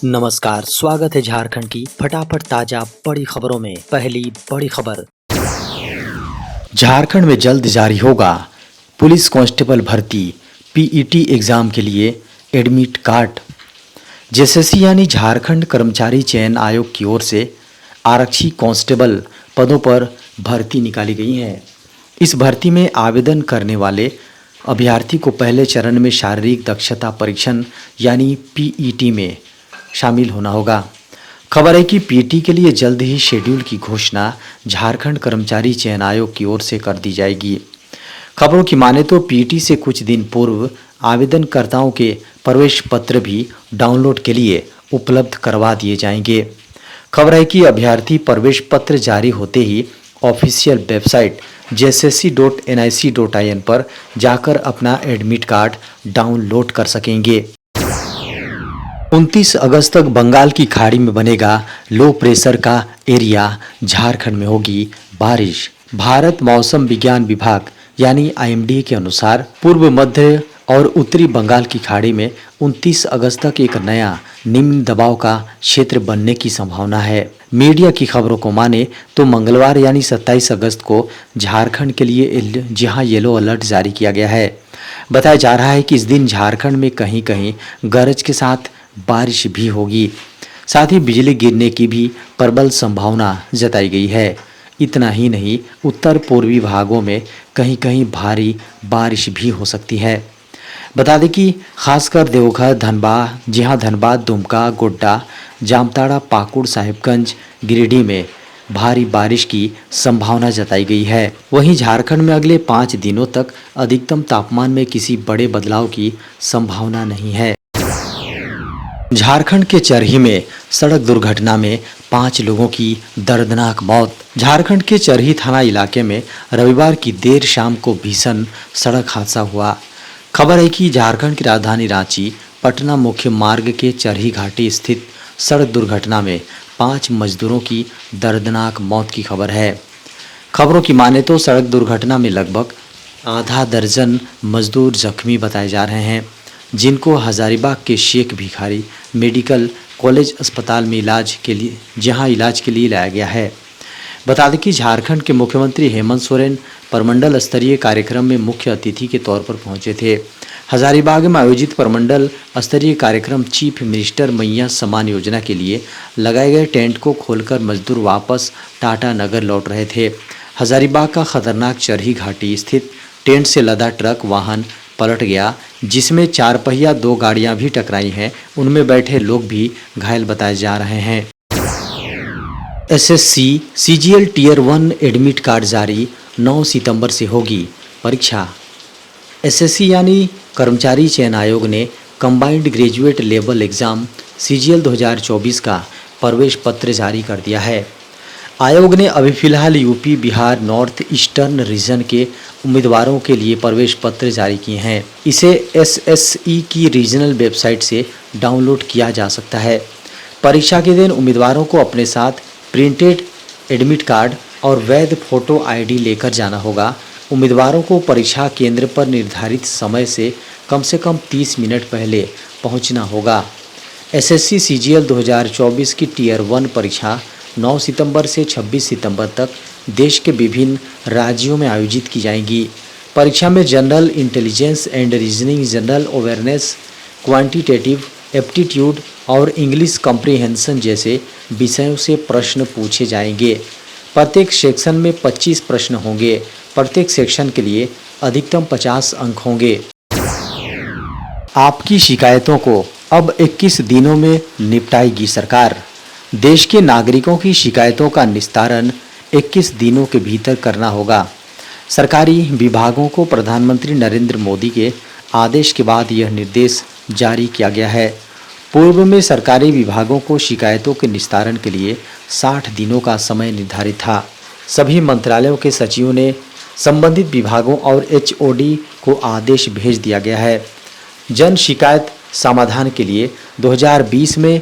नमस्कार, स्वागत है झारखंड की फटाफट ताजा बड़ी खबरों में। पहली बड़ी खबर, झारखंड में जल्द जारी होगा पुलिस कांस्टेबल भर्ती पीईटी एग्जाम के लिए एडमिट कार्ड। जेएसएससी यानी झारखंड कर्मचारी चयन आयोग की ओर से आरक्षी कांस्टेबल पदों पर भर्ती निकाली गई है। इस भर्ती में आवेदन करने वाले अभ्यर्थी को पहले चरण में शारीरिक दक्षता परीक्षण यानी पीईटी में शामिल होना होगा। खबर है कि पीईटी के लिए जल्द ही शेड्यूल की घोषणा झारखंड कर्मचारी चयन आयोग की ओर से कर दी जाएगी। खबरों की माने तो पीईटी से कुछ दिन पूर्व आवेदनकर्ताओं के प्रवेश पत्र भी डाउनलोड के लिए उपलब्ध करवा दिए जाएंगे। खबर है कि अभ्यर्थी प्रवेश पत्र जारी होते ही ऑफिशियल वेबसाइट jssc.nic.in पर जाकर अपना एडमिट कार्ड डाउनलोड कर सकेंगे। 29 अगस्त तक बंगाल की खाड़ी में बनेगा लो प्रेशर का एरिया, झारखंड में होगी बारिश। भारत मौसम विज्ञान विभाग यानी आईएमडी के अनुसार पूर्व मध्य और उत्तरी बंगाल की खाड़ी में 29 अगस्त तक एक नया निम्न दबाव का क्षेत्र बनने की संभावना है। मीडिया की खबरों को माने तो मंगलवार यानी 27 अगस्त को झारखंड के लिए जहां येलो अलर्ट जारी किया गया है। बताया जा रहा है कि इस दिन झारखंड में कहीं कहीं गरज के साथ बारिश भी होगी, साथ ही बिजली गिरने की भी प्रबल संभावना जताई गई है। इतना ही नहीं, उत्तर पूर्वी भागों में कहीं कहीं भारी बारिश भी हो सकती है। बता दें कि खासकर देवघर, धनबाद, दुमका, गोड्डा, जामताड़ा, पाकुड़, साहिबगंज, गिरिडीह में भारी बारिश की संभावना जताई गई है। वहीं झारखंड में अगले 5 दिनों तक अधिकतम तापमान में किसी बड़े बदलाव की संभावना नहीं है। झारखंड के चरही में सड़क दुर्घटना में 5 लोगों की दर्दनाक मौत। झारखंड के चरही थाना इलाके में रविवार की देर शाम को भीषण सड़क हादसा हुआ। खबर है कि झारखंड की राजधानी रांची पटना मुख्य मार्ग के चरही घाटी स्थित सड़क दुर्घटना में 5 मजदूरों की दर्दनाक मौत की खबर है। खबरों की माने तो सड़क दुर्घटना में लगभग आधा दर्जन मजदूर जख्मी बताए जा रहे हैं, जिनको हजारीबाग के शेख भिखारी मेडिकल कॉलेज अस्पताल में इलाज के लिए लाया गया है। बता दें कि झारखंड के मुख्यमंत्री हेमंत सोरेन प्रमंडल स्तरीय कार्यक्रम में मुख्य अतिथि के तौर पर पहुंचे थे। हजारीबाग में आयोजित प्रमंडल स्तरीय कार्यक्रम चीफ मिनिस्टर मैया सम्मान योजना के लिए लगाए गए टेंट को खोलकर मजदूर वापस टाटा नगर लौट रहे थे। हजारीबाग का खतरनाक चरही घाटी स्थित टेंट से लदा ट्रक वाहन पलट गया, जिसमें 4 पहिया 2 गाड़ियां भी टकराई हैं। उनमें बैठे लोग भी घायल बताए जा रहे हैं। SSC CGL tier 1 admit card जारी, 9 सितंबर से होगी परीक्षा। एसएससी यानी कर्मचारी चयन आयोग ने combined graduate level exam CGL 2024 का प्रवेश पत्र जारी कर दिया है। आयोग ने अभी फिलहाल UP, Bihar, north eastern region के उम्मीदवारों के लिए प्रवेश पत्र जारी किए हैं। इसे एसएसई की रीजनल वेबसाइट से डाउनलोड किया जा सकता है। परीक्षा के दिन उम्मीदवारों को अपने साथ प्रिंटेड एडमिट कार्ड और वैध फोटो आईडी लेकर जाना होगा। उम्मीदवारों को परीक्षा केंद्र पर निर्धारित समय से कम 30 मिनट पहले पहुंचना होगा। एसएससी सीजीएल 2024 की टियर 1 परीक्षा 9 सितंबर से 26 सितंबर तक देश के विभिन्न राज्यों में आयोजित की जाएंगी। परीक्षा में general intelligence and reasoning, general awareness, quantitative aptitude और इंग्लिश कॉम्प्रिहेंशन जैसे विषयों से प्रश्न पूछे जाएंगे। प्रत्येक सेक्शन में 25 प्रश्न होंगे। प्रत्येक सेक्शन के लिए अधिकतम 50 अंक होंगे। आपकी शिकायतों को अब 21 दिनों में निपटाएगी सरकार। देश के नागरिकों की शिकायतों का निस्तारण 21 दिनों के भीतर करना होगा। सरकारी विभागों को प्रधानमंत्री नरेंद्र मोदी के आदेश के बाद यह निर्देश जारी किया गया है। पूर्व में सरकारी विभागों को शिकायतों के निस्तारण के लिए 60 दिनों का समय निर्धारित था। सभी मंत्रालयों के सचिवों ने संबंधित विभागों और एचओडी को आदेश भेज दिया गया है। जन शिकायत समाधान के लिए 2020 में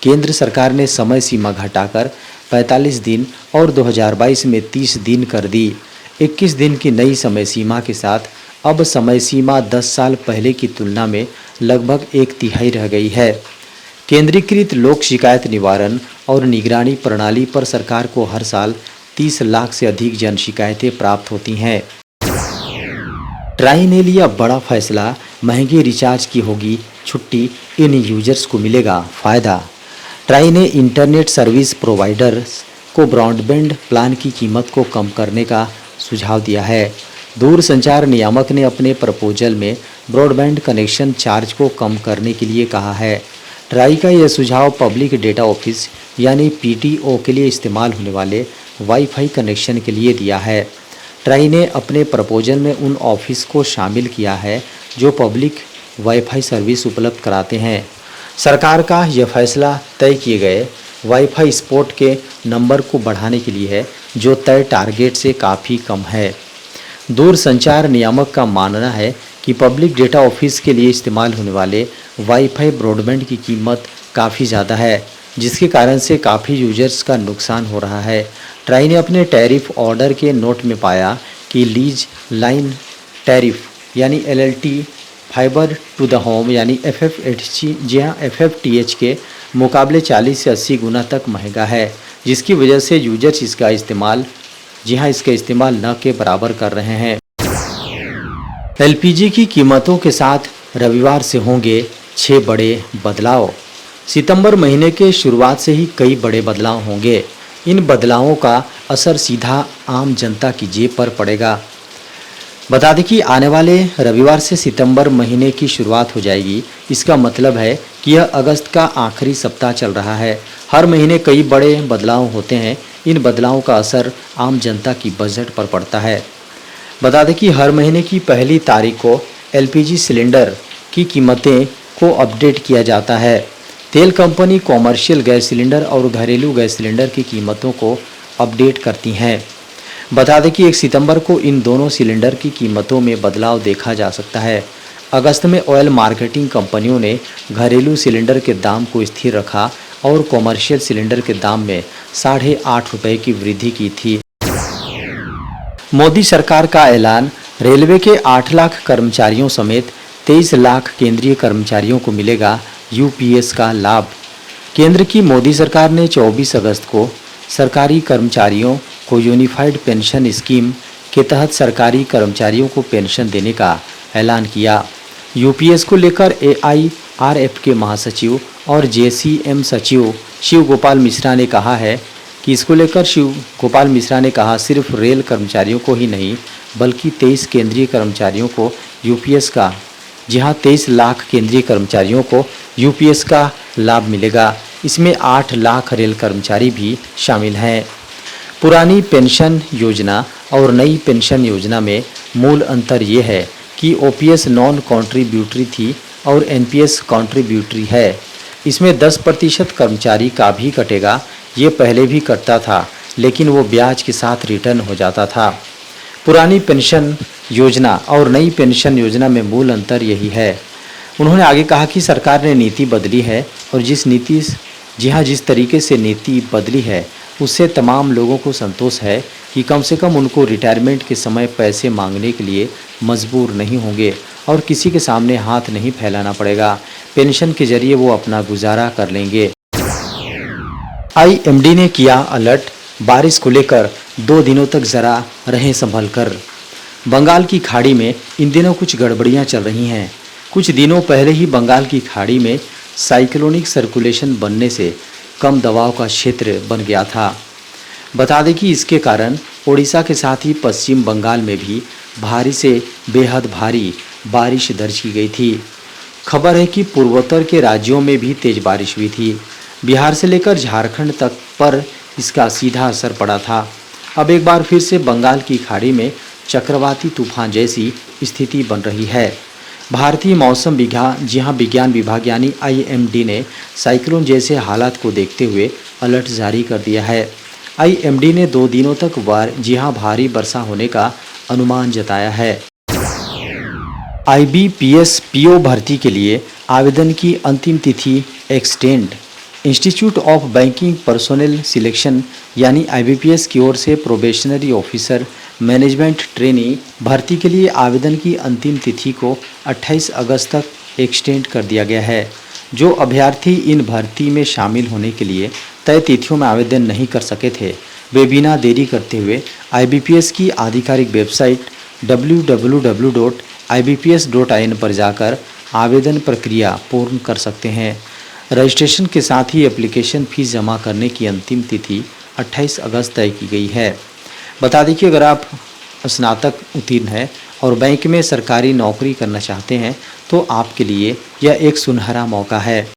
केंद्र सरकार ने समय सीमा घटाकर 45 दिन और 2022 में 30 दिन कर दी। 21 दिन की नई समय सीमा के साथ अब समय सीमा 10 साल पहले की तुलना में लगभग 1/3 रह गई है। केंद्रीकृत लोक शिकायत निवारण और निगरानी प्रणाली पर सरकार को हर साल 30 लाख से अधिक जन शिकायतें प्राप्त होती हैं। ट्राई ने लिया बड़ा फैसला, महंगे रिचार्ज की होगी छुट्टी, इन यूजर्स को मिलेगा फ़ायदा। ट्राई ने इंटरनेट सर्विस प्रोवाइडर्स को ब्रॉडबैंड प्लान की कीमत को कम करने का सुझाव दिया है। दूरसंचार नियामक ने अपने प्रपोजल में ब्रॉडबैंड कनेक्शन चार्ज को कम करने के लिए कहा है। ट्राई का यह सुझाव पब्लिक डेटा ऑफिस यानी पीटीओ के लिए इस्तेमाल होने वाले वाईफाई कनेक्शन के लिए दिया है। ट्राई ने अपने प्रपोजल में उन ऑफिस को शामिल किया है जो पब्लिक वाईफाई सर्विस उपलब्ध कराते हैं। सरकार का यह फैसला तय किए गए वाईफाई स्पॉट के नंबर को बढ़ाने के लिए है, जो तय टारगेट से काफ़ी कम है। दूरसंचार नियामक का मानना है कि पब्लिक डेटा ऑफिस के लिए इस्तेमाल होने वाले वाईफाई ब्रॉडबैंड की कीमत काफ़ी ज़्यादा है, जिसके कारण से काफ़ी यूजर्स का नुकसान हो रहा है। ट्राई ने अपने टैरिफ ऑर्डर के नोट में पाया कि लीज लाइन टैरिफ यानी LLT, fibre to the home यानी एफएफएचटी, जी हाँ एफएफटीएच के मुकाबले 40 से 80 गुना तक महंगा है, जिसकी वजह से यूजर्स इसका इस्तेमाल न के बराबर कर रहे हैं। एलपीजी की कीमतों के साथ रविवार से होंगे 6 बड़े बदलाव। सितंबर महीने के शुरुआत से ही कई बड़े बदलाव होंगे। इन बदलावों का असर सीधा आम जनता की जेब पर पड़ेगा। बता दें कि आने वाले रविवार से सितंबर महीने की शुरुआत हो जाएगी। इसका मतलब है कि यह अगस्त का आखिरी सप्ताह चल रहा है। हर महीने कई बड़े बदलाव होते हैं। इन बदलावों का असर आम जनता की बजट पर पड़ता है। बता दें कि हर महीने की पहली तारीख को एलपीजी सिलेंडर की कीमतें को अपडेट किया जाता है। तेल कंपनी कॉमर्शियल गैस सिलेंडर और घरेलू गैस सिलेंडर की कीमतों को अपडेट करती हैं। बता दें कि 1 सितंबर को इन दोनों सिलेंडर की कीमतों में बदलाव देखा जा सकता है। अगस्त में ऑयल मार्केटिंग कंपनियों ने घरेलू सिलेंडर के दाम को स्थिर रखा और कॉमर्शियल सिलेंडर के दाम में 8.5 रुपये की वृद्धि की थी। मोदी सरकार का ऐलान, रेलवे के 8 लाख कर्मचारियों समेत 23 लाख केंद्रीय कर्मचारियों को मिलेगा यूपीएस का लाभ। केंद्र की मोदी सरकार ने 24 अगस्त को सरकारी कर्मचारियों को यूनिफाइड पेंशन स्कीम के तहत सरकारी कर्मचारियों को पेंशन देने का ऐलान किया। यूपीएस को लेकर एआईआरएफ के महासचिव और जेसीएम सचिव शिव गोपाल मिश्रा ने कहा है कि इसको लेकर शिव गोपाल मिश्रा ने कहा, सिर्फ रेल कर्मचारियों को ही नहीं बल्कि 23 केंद्रीय कर्मचारियों को यूपीएस का, जी हाँ 23 लाख केंद्रीय कर्मचारियों को यूपीएस का लाभ मिलेगा। इसमें 8 लाख रेल कर्मचारी भी शामिल हैं। पुरानी पेंशन योजना और नई पेंशन योजना में मूल अंतर ये है कि ओपीएस नॉन कॉन्ट्रीब्यूटरी थी और एनपीएस कॉन्ट्रीब्यूटरी है। इसमें 10% कर्मचारी का भी कटेगा। ये पहले भी कटता था, लेकिन वो ब्याज के साथ रिटर्न हो जाता था। पुरानी पेंशन योजना और नई पेंशन योजना में मूल अंतर यही है। उन्होंने आगे कहा कि सरकार ने नीति बदली है और जिस तरीके से नीति बदली है उससे तमाम लोगों को संतोष है कि कम से कम उनको रिटायरमेंट के समय पैसे मांगने के लिए मजबूर नहीं होंगे और किसी के सामने हाथ नहीं फैलाना पड़ेगा। पेंशन के जरिए वो अपना गुजारा कर लेंगे। आईएमडी ने किया अलर्ट, बारिश को लेकर 2 दिनों तक जरा रहें संभल कर। बंगाल की खाड़ी में इन दिनों कुछ गड़बड़ियां चल रही हैं। कुछ दिनों पहले ही बंगाल की खाड़ी में साइक्लोनिक सर्कुलेशन बनने से कम दबाव का क्षेत्र बन गया था। बता दें कि इसके कारण ओडिशा के साथ ही पश्चिम बंगाल में भी भारी से बेहद भारी बारिश दर्ज की गई थी। खबर है कि पूर्वोत्तर के राज्यों में भी तेज बारिश हुई थी। बिहार से लेकर झारखंड तक पर इसका सीधा असर पड़ा था। अब एक बार फिर से बंगाल की खाड़ी में चक्रवाती तूफान जैसी स्थिति बन रही है। भारतीय मौसम विज्ञान विभाग यानी आईएमडी ने साइक्लोन जैसे हालात को देखते हुए अलर्ट जारी कर दिया है। आईएमडी ने 2 दिनों तक भारी वर्षा होने का अनुमान जताया है। आईबीपीएस पीओ भर्ती के लिए आवेदन की अंतिम तिथि extend. Institute of banking personnel selection यानी आईबीपीएस की ओर से प्रोबेशनरी ऑफिसर मैनेजमेंट ट्रेनी भर्ती के लिए आवेदन की अंतिम तिथि को 28 अगस्त तक एक्सटेंड कर दिया गया है। जो अभ्यर्थी इन भर्ती में शामिल होने के लिए तय तिथियों में आवेदन नहीं कर सके थे, वे बिना देरी करते हुए IBPS की आधिकारिक वेबसाइट www.ibps.in पर जाकर आवेदन प्रक्रिया पूर्ण कर सकते हैं। रजिस्ट्रेशन के साथ ही एप्लीकेशन फीस जमा करने की अंतिम तिथि 28 अगस्त तय की गई है। बता दें कि अगर आप स्नातक उत्तीर्ण हैं और बैंक में सरकारी नौकरी करना चाहते हैं तो आपके लिए यह एक सुनहरा मौका है।